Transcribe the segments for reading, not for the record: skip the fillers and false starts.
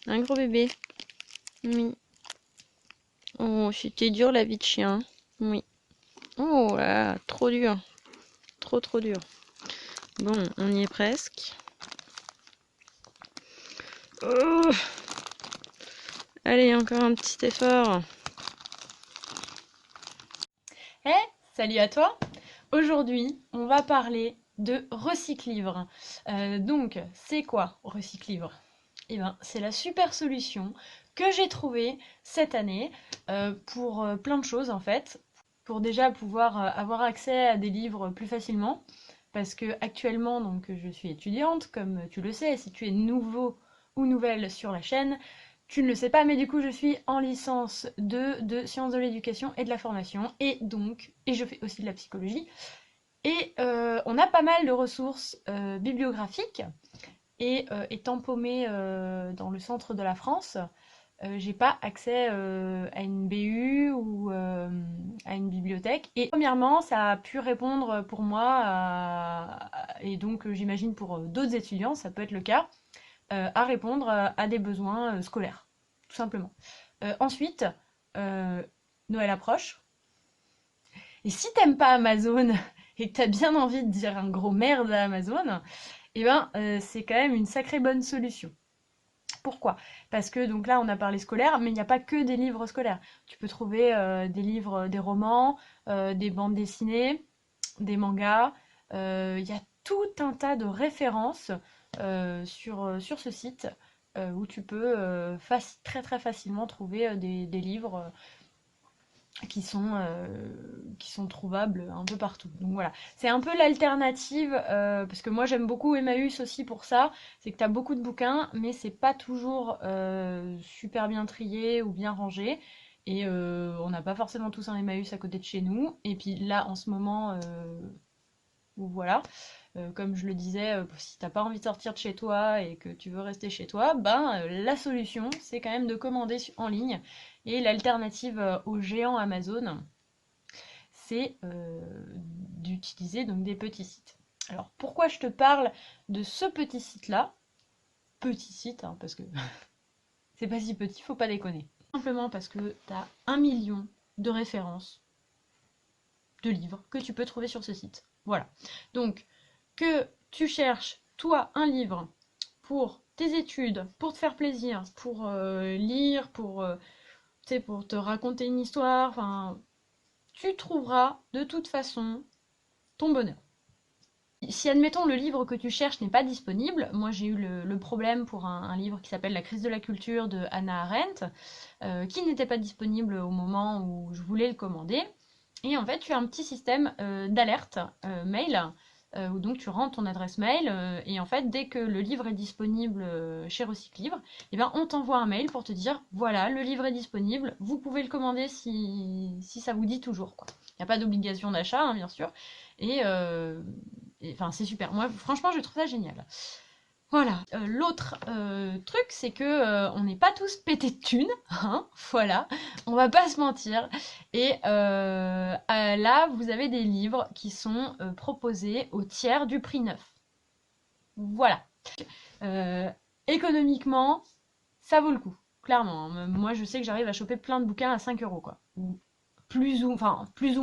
Un gros bébé. Oui. Oh, c'était dur la vie de chien. Oui. Oh là, trop dur. Trop trop dur. Bon, on y est presque. Oh, allez, encore un petit effort. Hey, salut à toi! Aujourd'hui, on va parler de Recyclivre. Donc, c'est quoi Recyclivre? Eh ben, c'est la super solution que j'ai trouvée cette année pour plein de choses en fait. Pour déjà pouvoir avoir accès à des livres plus facilement. Parce que actuellement, donc, je suis étudiante, comme tu le sais, si tu es nouveau ou nouvelle sur la chaîne, tu ne le sais pas, mais du coup, je suis en licence de sciences de l'éducation et de la formation, et je fais aussi de la psychologie. Et on a pas mal de ressources bibliographiques, et étant paumée dans le centre de la France, j'ai pas accès à une BU ou à une bibliothèque. Et premièrement, ça a pu répondre pour moi, et donc j'imagine pour d'autres étudiants, ça peut être le cas, à répondre à des besoins scolaires, tout simplement. Ensuite, euh, Noël approche. Et si t'aimes pas Amazon et que t'as bien envie de dire un gros merde à Amazon, eh ben, c'est quand même une sacrée bonne solution. Pourquoi? Parce que donc là, on a parlé scolaire, mais il n'y a pas que des livres scolaires. Tu peux trouver des livres, des romans, des bandes dessinées, des mangas. Il y a tout un tas de références sur ce site où tu peux très très facilement trouver des livres qui sont trouvables un peu partout. Donc voilà, c'est un peu l'alternative, parce que moi j'aime beaucoup Emmaüs aussi pour ça, c'est que tu as beaucoup de bouquins, mais c'est pas toujours super bien trié ou bien rangé. Et on n'a pas forcément tous un Emmaüs à côté de chez nous. Et puis là, en ce moment, voilà, comme je le disais, si t'as pas envie de sortir de chez toi et que tu veux rester chez toi, ben la solution c'est quand même de commander en ligne. Et l'alternative aux géants Amazon, c'est d'utiliser donc des petits sites. Alors pourquoi je te parle de ce petit site-là? Petit site, hein, parce que c'est pas si petit, faut pas déconner. Simplement parce que tu as 1 million de références de livres que tu peux trouver sur ce site. Voilà. Donc, que tu cherches, toi, un livre pour tes études, pour te faire plaisir, pour lire, pour te raconter une histoire, enfin, tu trouveras de toute façon ton bonheur. Si, admettons, le livre que tu cherches n'est pas disponible, moi j'ai eu le problème pour un livre qui s'appelle La crise de la culture de Hannah Arendt, qui n'était pas disponible au moment où je voulais le commander. Et en fait, tu as un petit système d'alerte mail, où donc tu rentres ton adresse mail, et en fait, dès que le livre est disponible chez Recyclivre, eh ben, on t'envoie un mail pour te dire, voilà, le livre est disponible, vous pouvez le commander si ça vous dit toujours, quoi. Il n'y a pas d'obligation d'achat, hein, bien sûr. Et, enfin, c'est super. Moi, franchement, je trouve ça génial. Voilà. L'autre truc, c'est que on n'est pas tous pétés de thunes, hein, voilà. On va pas se mentir. Et là, vous avez des livres qui sont proposés au tiers du prix neuf. Voilà. Euh, Économiquement, ça vaut le coup. Clairement, hein. Moi, je sais que j'arrive à choper plein de bouquins à 5 euros, quoi. Ou plus ou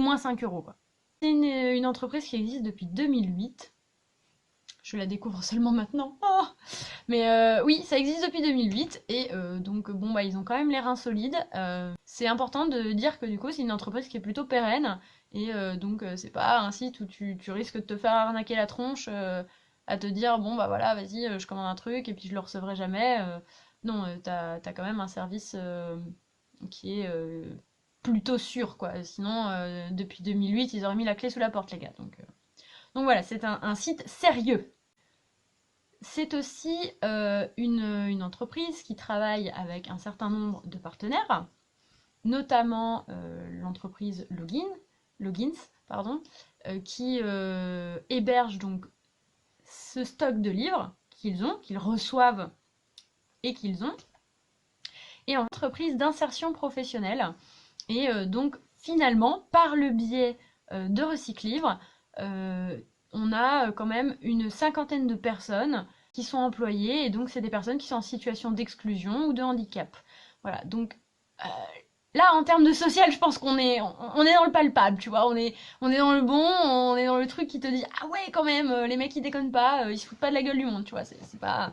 moins 5 euros, quoi. C'est une entreprise qui existe depuis 2008. Je la découvre seulement maintenant. Oh, mais oui, ça existe depuis 2008 et donc bon bah ils ont quand même les reins solides. C'est important de dire que du coup c'est une entreprise qui est plutôt pérenne et donc c'est pas un site où tu risques de te faire arnaquer la tronche à te dire bon bah voilà vas-y je commande un truc et puis je le recevrai jamais. Non, t'as quand même un service qui est plutôt sûr quoi. Sinon depuis 2008 ils auraient mis la clé sous la porte les gars. Donc voilà, c'est un site sérieux. C'est aussi une entreprise qui travaille avec un certain nombre de partenaires, notamment l'entreprise Logins, pardon, qui héberge donc ce stock de livres qu'ils reçoivent et qu'ils ont, et en entreprise d'insertion professionnelle. Et donc finalement, par le biais de Recyclivre, on a quand même une cinquantaine de personnes qui sont employés, et donc c'est des personnes qui sont en situation d'exclusion ou de handicap. Voilà, donc euh, là, en termes de social, je pense on est dans le palpable, tu vois, on est dans le bon, on est dans le truc qui te dit, ah ouais, quand même, les mecs ils déconnent pas, ils se foutent pas de la gueule du monde, tu vois, c'est pas...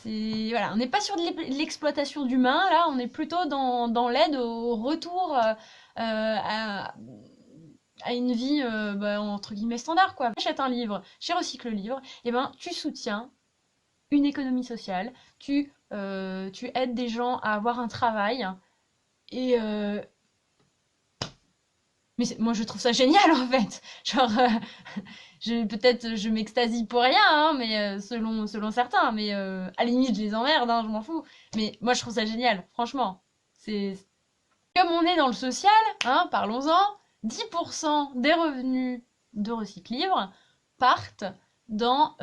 Voilà, on n'est pas sur de l'exploitation d'humains, là, on est plutôt dans l'aide au retour à une vie, bah, entre guillemets, standard, quoi. Tu achètes un livre chez Recycle Livre, et ben, tu soutiens une économie sociale, tu aides des gens à avoir un travail, et, mais moi je trouve ça génial en fait. Genre, peut-être je m'extasie pour rien, hein, mais selon certains, mais à la limite je les emmerde, hein, je m'en fous. Mais moi je trouve ça génial, franchement. C'est comme on est dans le social, hein, parlons-en. 10% des revenus de Recyclivre partent dans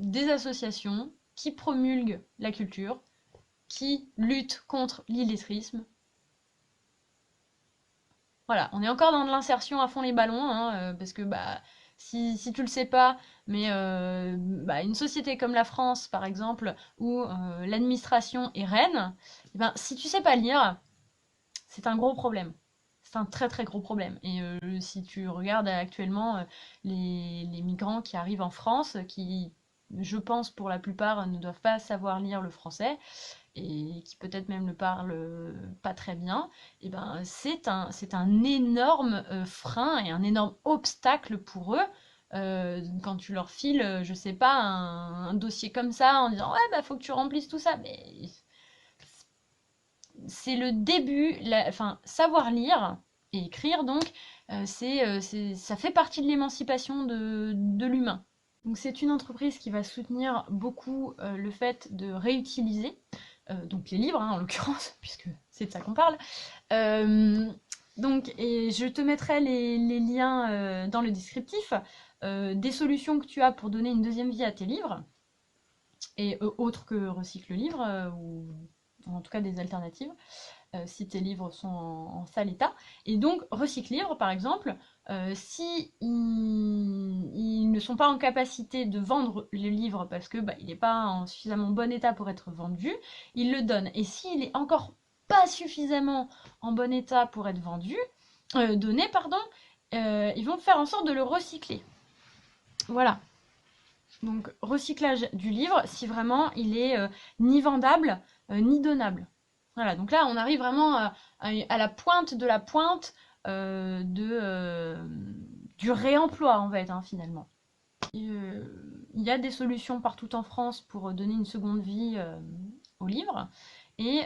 des associations qui promulguent la culture, qui luttent contre l'illettrisme. Voilà, on est encore dans de l'insertion à fond les ballons, hein, parce que bah, si tu le sais pas, mais bah, une société comme la France, par exemple, où l'administration est reine, eh ben, si tu sais pas lire, c'est un gros problème. C'est un très très gros problème. Et si tu regardes actuellement les migrants qui arrivent en France, qui, je pense, pour la plupart, ne doivent pas savoir lire le français, et qui peut-être même le parlent pas très bien, et ben c'est un énorme frein et un énorme obstacle pour eux. Quand tu leur files, je sais pas, un dossier comme ça en disant ouais bah faut que tu remplisses tout ça, mais c'est le début, enfin savoir lire et écrire donc, ça fait partie de l'émancipation de l'humain. Donc c'est une entreprise qui va soutenir beaucoup le fait de réutiliser, donc les livres hein, en l'occurrence, puisque c'est de ça qu'on parle. Euh, donc, et je te mettrai les liens dans le descriptif des solutions que tu as pour donner une deuxième vie à tes livres, et autres que Recycle Livre, ou en tout cas des alternatives. Si tes livres sont en sale état. Et donc, Recycle Livre, par exemple, si ils ne sont pas en capacité de vendre le livre parce que bah, il n'est pas en suffisamment bon état pour être vendu, ils le donnent. Et s'il est encore pas suffisamment en bon état pour être vendu, donné, pardon, ils vont faire en sorte de le recycler. Voilà. Donc, recyclage du livre, si vraiment il est ni vendable, ni donnable. Voilà, donc là, on arrive vraiment à la pointe de la pointe du réemploi, en fait, hein, finalement. Il y a des solutions partout en France pour donner une seconde vie au livre. Et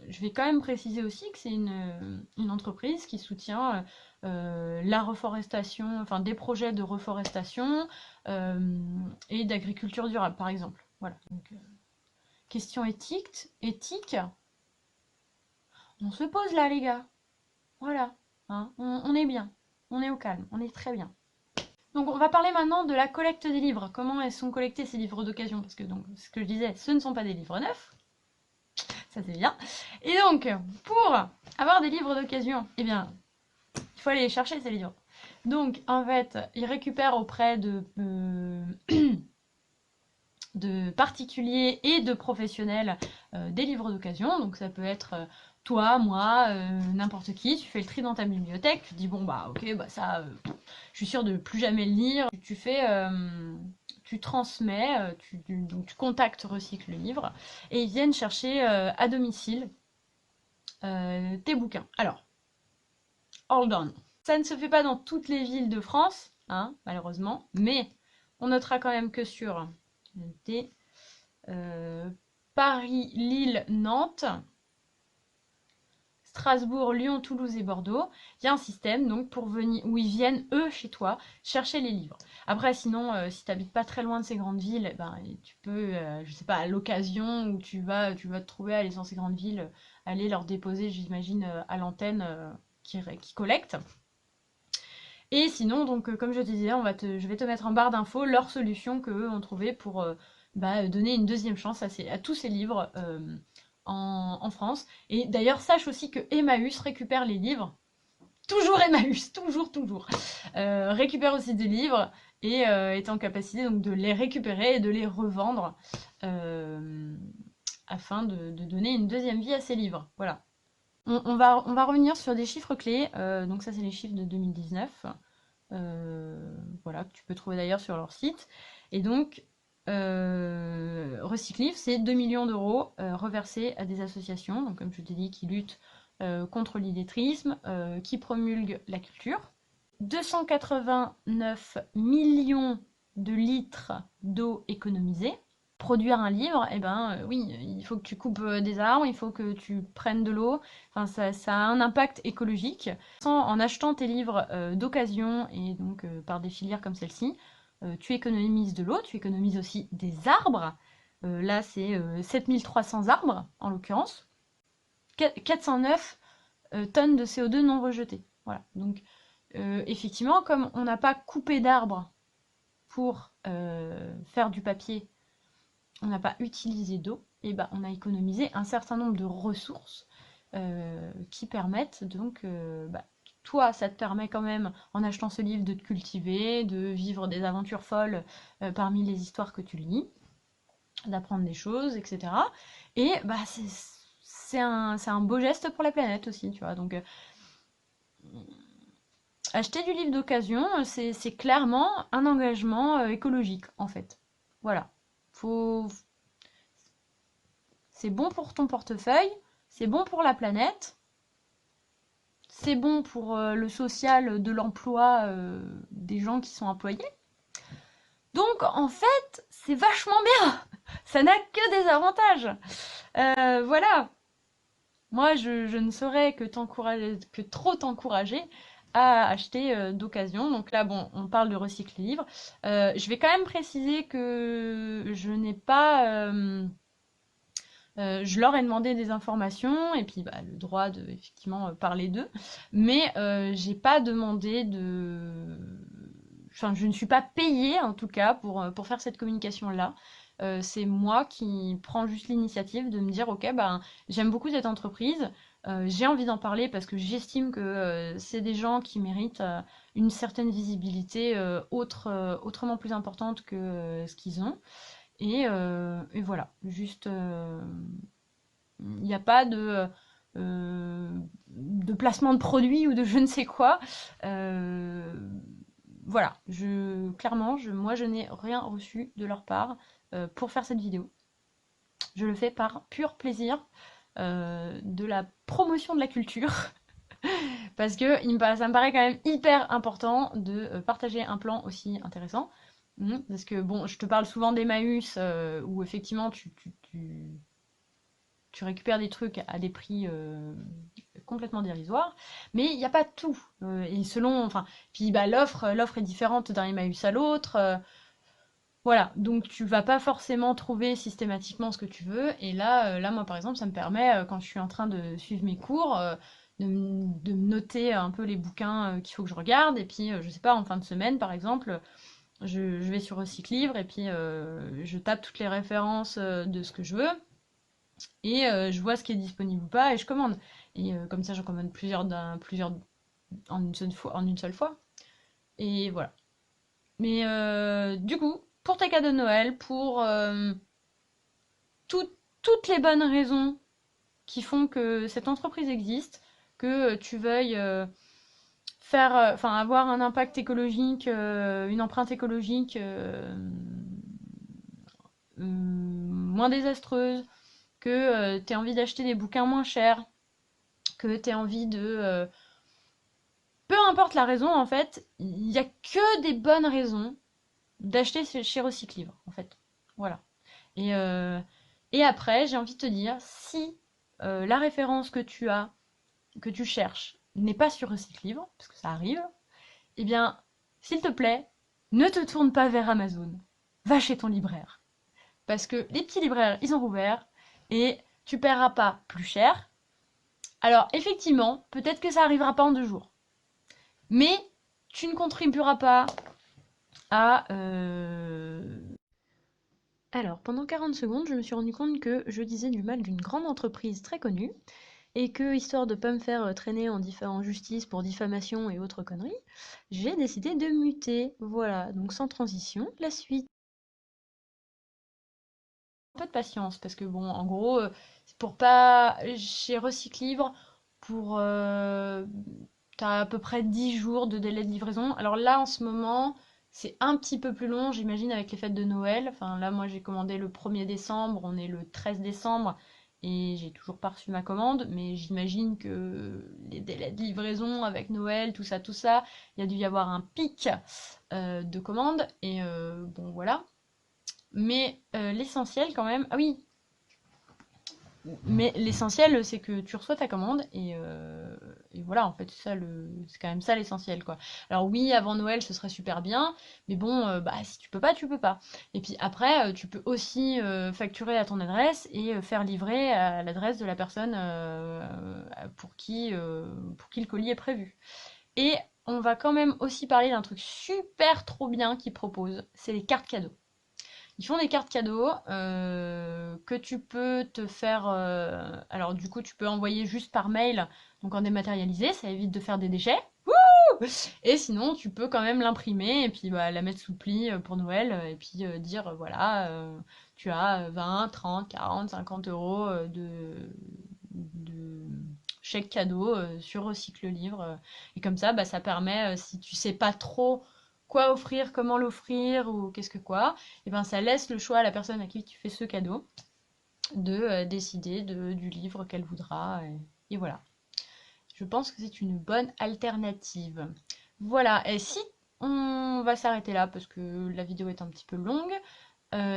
je vais quand même préciser aussi que c'est une entreprise qui soutient la reforestation, enfin des projets de reforestation et d'agriculture durable, par exemple. Voilà. Donc, question éthique, on se pose là, les gars. Voilà. Hein, on est bien. On est au calme. On est très bien. Donc, on va parler maintenant de la collecte des livres. Comment elles sont collectés ces livres d'occasion? Parce que, donc, ce que je disais, ce ne sont pas des livres neufs. Ça, c'est bien. Et donc, pour avoir des livres d'occasion, eh bien, il faut aller les chercher, ces livres. Donc, en fait, ils récupèrent auprès de particuliers et de professionnels des livres d'occasion. Donc ça peut être toi, moi, n'importe qui. Tu fais le tri dans ta bibliothèque. Tu te dis bon bah ok bah ça, je suis sûre de plus jamais le lire. Tu transmets, donc tu contactes Recycle le livre et ils viennent chercher à domicile tes bouquins. Alors, hold on. Ça ne se fait pas dans toutes les villes de France, hein, malheureusement, mais on notera quand même que sur Paris, Lille, Nantes, Strasbourg, Lyon, Toulouse et Bordeaux, il y a un système donc pour venir où ils viennent eux chez toi chercher les livres. Après sinon si tu n'habites pas très loin de ces grandes villes, ben tu peux je sais pas à l'occasion où tu vas te trouver aller dans ces grandes villes, aller leur déposer j'imagine à l'antenne qui collecte. Et sinon, donc, comme je te disais, je vais te mettre en barre d'infos leurs solutions qu'eux ont trouvées pour donner une deuxième chance à tous ces livres en France. Et d'ailleurs, sache aussi que Emmaüs récupère les livres. Toujours Emmaüs, toujours, toujours. Récupère aussi des livres et est en capacité donc de les récupérer et de les revendre euh, afin de donner une deuxième vie à ces livres. Voilà. On va revenir sur des chiffres clés. Donc ça, c'est les chiffres de 2019. Voilà, que tu peux trouver d'ailleurs sur leur site. Et donc, Recyclif, c'est 2 millions d'euros reversés à des associations, donc comme je t'ai dit, qui luttent contre l'illettrisme, qui promulguent la culture. 289 millions de litres d'eau économisée. Produire un livre, eh ben oui, il faut que tu coupes des arbres, il faut que tu prennes de l'eau. Enfin, ça a un impact écologique. En achetant tes livres d'occasion et donc par des filières comme celle-ci, tu économises de l'eau, tu économises aussi des arbres. Là, c'est 7300 arbres en l'occurrence. 409 tonnes de CO2 non rejetées. Voilà. Donc, effectivement, comme on n'a pas coupé d'arbres pour faire du papier, on n'a pas utilisé d'eau, et ben on a économisé un certain nombre de ressources qui permettent donc, toi, ça te permet quand même, en achetant ce livre, de te cultiver, de vivre des aventures folles parmi les histoires que tu lis, d'apprendre des choses, etc. Et bah, c'est un beau geste pour la planète aussi, tu vois. Donc, acheter du livre d'occasion, c'est clairement un engagement écologique, en fait. Voilà. Faut, c'est bon pour ton portefeuille, c'est bon pour la planète, c'est bon pour le social de l'emploi des gens qui sont employés. Donc en fait, c'est vachement bien. Ça n'a que des avantages. Voilà. Moi, je ne saurais que trop t'encourager à acheter d'occasion. Donc là, bon, on parle de recycle livre. Je vais quand même préciser que je n'ai pas je leur ai demandé des informations et puis bah, le droit de effectivement parler d'eux, mais j'ai pas demandé de, enfin je ne suis pas payée en tout cas pour faire cette communication là. C'est moi qui prends juste l'initiative de me dire ok ben j'aime beaucoup cette entreprise, j'ai envie d'en parler parce que j'estime que c'est des gens qui méritent une certaine visibilité autrement plus importante que ce qu'ils ont. Et voilà, juste, il n'y a pas de placement de produit ou de je ne sais quoi. Euh, voilà, clairement, moi, je n'ai rien reçu de leur part pour faire cette vidéo. Je le fais par pur plaisir de la promotion de la culture. Parce que ça me paraît quand même hyper important de partager un plan aussi intéressant. Parce que bon, je te parle souvent d'Emmaüs où effectivement tu récupères des trucs à des prix complètement dérisoires, mais il n'y a pas tout. Et selon, enfin, puis bah, l'offre est différente d'un Emmaüs à l'autre. Voilà, donc tu vas pas forcément trouver systématiquement ce que tu veux. Et là, moi par exemple, ça me permet, quand je suis en train de suivre mes cours, de me noter un peu les bouquins qu'il faut que je regarde. Et puis, je sais pas, en fin de semaine par exemple, je vais sur Recyclivre et puis je tape toutes les références de ce que je veux et je vois ce qui est disponible ou pas et je commande. Et comme ça, j'en commande plusieurs en une seule fois. Et voilà. Mais du coup, pour tes cadeaux de Noël, pour toutes les bonnes raisons qui font que cette entreprise existe, que tu veuilles enfin avoir un impact écologique, une empreinte écologique moins désastreuse, que tu aies envie d'acheter des bouquins moins chers, que tu aies envie de peu importe la raison, en fait, il n'y a que des bonnes raisons d'acheter chez Recyclivre, en fait. Voilà. Et, euh, et après, j'ai envie de te dire, si la référence que tu as, que tu cherches, n'est pas sur Recyclivre, parce que ça arrive, eh bien, s'il te plaît, ne te tourne pas vers Amazon. Va chez ton libraire. Parce que les petits libraires, ils ont rouvert, et tu paieras pas plus cher. Alors, effectivement, peut-être que ça arrivera pas en 2 jours. Mais tu ne contribueras pas à... Alors, pendant 40 secondes, je me suis rendu compte que je disais du mal d'une grande entreprise très connue. et que, histoire de pas me faire traîner en justice pour diffamation et autres conneries, j'ai décidé de muter. Voilà, donc sans transition, la suite. Un peu de patience, parce que bon, en gros, c'est pour pas... Chez Recycle Livre, pour... t'as à peu près 10 jours de délai de livraison. Alors là, en ce moment, c'est un petit peu plus long, j'imagine, avec les fêtes de Noël. Enfin, là, moi, j'ai commandé le 1er décembre, on est le 13 décembre, et j'ai toujours pas reçu ma commande, mais j'imagine que les délais de livraison avec Noël, tout ça, il y a dû y avoir un pic de commandes, et bon, voilà. Mais l'essentiel quand même... Ah oui, mais l'essentiel, c'est que tu reçois ta commande et voilà, en fait, c'est quand même ça l'essentiel, quoi. Alors oui, avant Noël, ce serait super bien, mais bon, bah si tu peux pas, tu peux pas. Et puis après, tu peux aussi facturer à ton adresse et faire livrer à l'adresse de la personne pour qui le colis est prévu. Et on va quand même aussi parler d'un truc super trop bien qu'ils proposent, c'est les cartes cadeaux. Ils font des cartes cadeaux que tu peux te faire. Alors, du coup, tu peux envoyer juste par mail, donc en dématérialisé, ça évite de faire des déchets. Et sinon, tu peux quand même l'imprimer et puis bah, la mettre sous pli pour Noël et puis dire voilà, tu as 20, 30, 40, 50 euros de chèque cadeau sur Recycle Livre. Et comme ça, bah, ça permet, si tu sais pas trop quoi offrir, comment l'offrir ou qu'est-ce que quoi, et ben ça laisse le choix à la personne à qui tu fais ce cadeau de décider du livre qu'elle voudra. Et voilà. Je pense que c'est une bonne alternative. Voilà, et si on va s'arrêter là parce que la vidéo est un petit peu longue.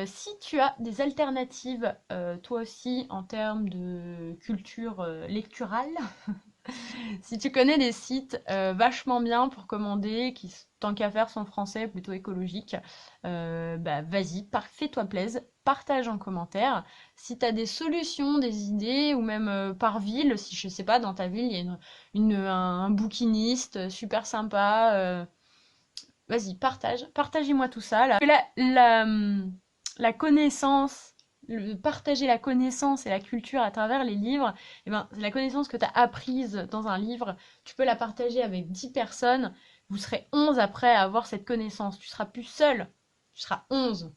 Si tu as des alternatives, toi aussi, en termes de culture lecturale, si tu connais des sites vachement bien pour commander, qui, tant qu'à faire, sont français, plutôt écologiques, bah vas-y, fais-toi plaisir, partage en commentaire. Si tu as des solutions, des idées, ou même par ville, si je sais pas, dans ta ville, il y a un bouquiniste super sympa, vas-y, partagez-moi tout ça. Là. La connaissance, partager la connaissance et la culture à travers les livres, eh ben, la connaissance que tu as apprise dans un livre, tu peux la partager avec 10 personnes, vous serez 11 après à avoir cette connaissance. Tu seras plus seul, tu seras 11.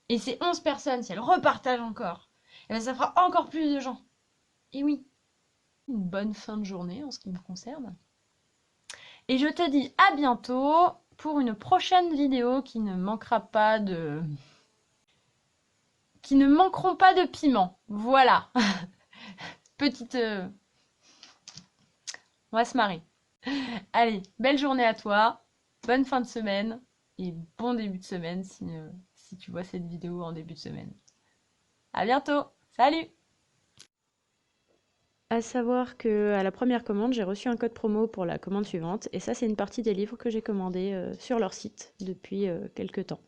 Et ces 11 personnes, si elles repartagent encore, eh ben, ça fera encore plus de gens. Et oui, une bonne fin de journée en ce qui me concerne. Et je te dis à bientôt pour une prochaine vidéo qui ne manquera pas de... qui ne manqueront pas de piment. Voilà. Petite... On va se marrer. Allez, belle journée à toi. Bonne fin de semaine. Et bon début de semaine si tu vois cette vidéo en début de semaine. À bientôt. Salut! À savoir que à la première commande, j'ai reçu un code promo pour la commande suivante, et ça, c'est une partie des livres que j'ai commandés sur leur site depuis quelques temps.